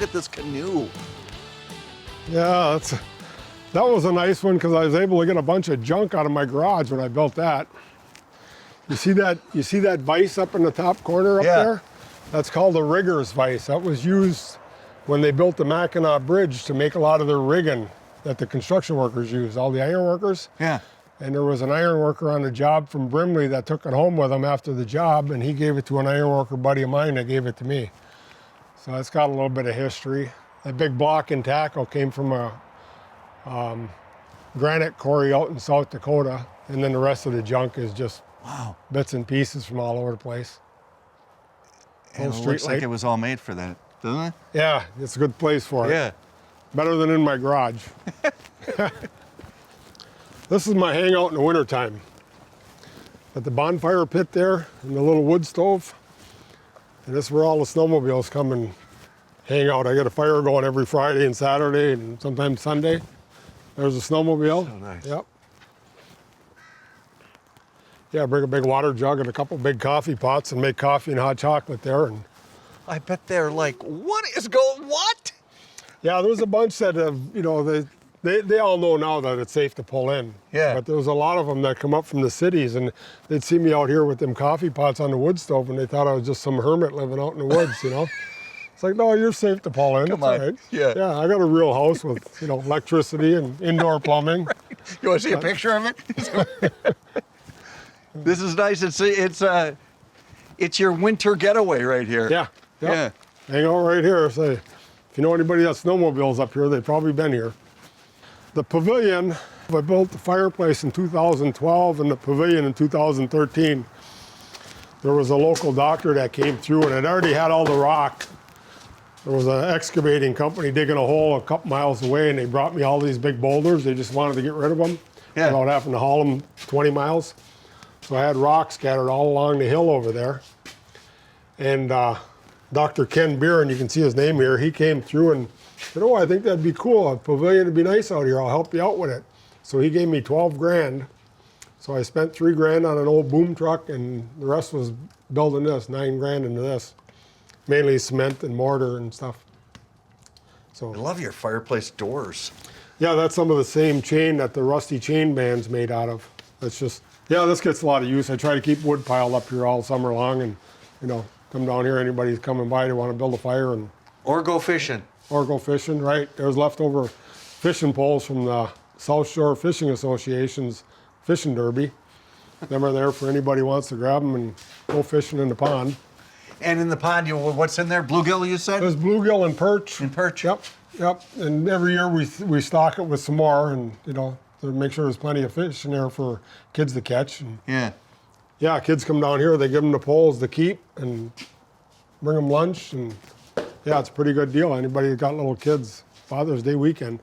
at this canoe. Yeah, that was a nice one because I was able to get a bunch of junk out of my garage when I built that. You see that vise up in the top corner up there? That's called a rigger's vise. That was used when they built the Mackinac Bridge to make a lot of their rigging that the construction workers use, all the iron workers. Yeah. And there was an iron worker on the job from Brimley that took it home with him after the job, and he gave it to an iron worker buddy of mine that gave it to me. So it's got a little bit of history. That big block and tackle came from a granite quarry out in South Dakota, and then the rest of the junk is just bits and pieces from all over the place. And it looks like it was all made for that, doesn't it? Yeah, it's a good place for it. Yeah. Better than in my garage. This is my hangout in the wintertime. At the bonfire pit there, and the little wood stove. And this is where all the snowmobiles come and hang out. I got a fire going every Friday and Saturday and sometimes Sunday. There's a snowmobile. So nice. Yep. Yeah, bring a big water jug and a couple big coffee pots and make coffee and hot chocolate there. And I bet they're like, what? yeah, there was a bunch that have, they all know now that it's safe to pull in. Yeah. But there was a lot of them that come up from the cities, and they'd see me out here with them coffee pots on the wood stove, and they thought I was just some hermit living out in the woods, It's like, no, you're safe to pull in. Come It's on. all right. Yeah. Yeah, I got a real house with, electricity and indoor plumbing. Right. You want to see a picture of it? This is nice. It's your winter getaway right here. Yeah. Yep. Yeah. Hang out right here. Say, if you know anybody that snowmobiles up here, they've probably been here. The pavilion, I built the fireplace in 2012 and the pavilion in 2013. There was a local doctor that came through and it already had all the rock. There was an excavating company digging a hole a couple miles away, and they brought me all these big boulders. They just wanted to get rid of them without having to haul them 20 miles. So I had rock scattered all along the hill over there. And Dr. Ken Beer, and you can see his name here, he came through and said, I think that'd be cool. A pavilion would be nice out here. I'll help you out with it. So he gave me 12 grand. So I spent 3 grand on an old boom truck, and the rest was building this, 9 grand into this. Mainly cement and mortar and stuff. So I love your fireplace doors. yeah, that's some of the same chain that the rusty chain band's made out of. That's just, yeah, this gets a lot of use. I try to keep wood piled up here all summer long, and come down here, anybody's coming by, they want to build a fire and Or go fishing. right? There's leftover fishing poles from the South Shore Fishing Association's fishing derby. Them are there for anybody who wants to grab them and go fishing in the pond. And in the pond, what's in there? Bluegill, you said? There's bluegill and perch. And perch. Yep. And every year we stock it with some more, and to make sure there's plenty of fish in there for kids to catch. And yeah, kids come down here, they give them the poles to keep and bring them lunch, and yeah, it's a pretty good deal. Anybody who's got little kids, Father's Day weekend.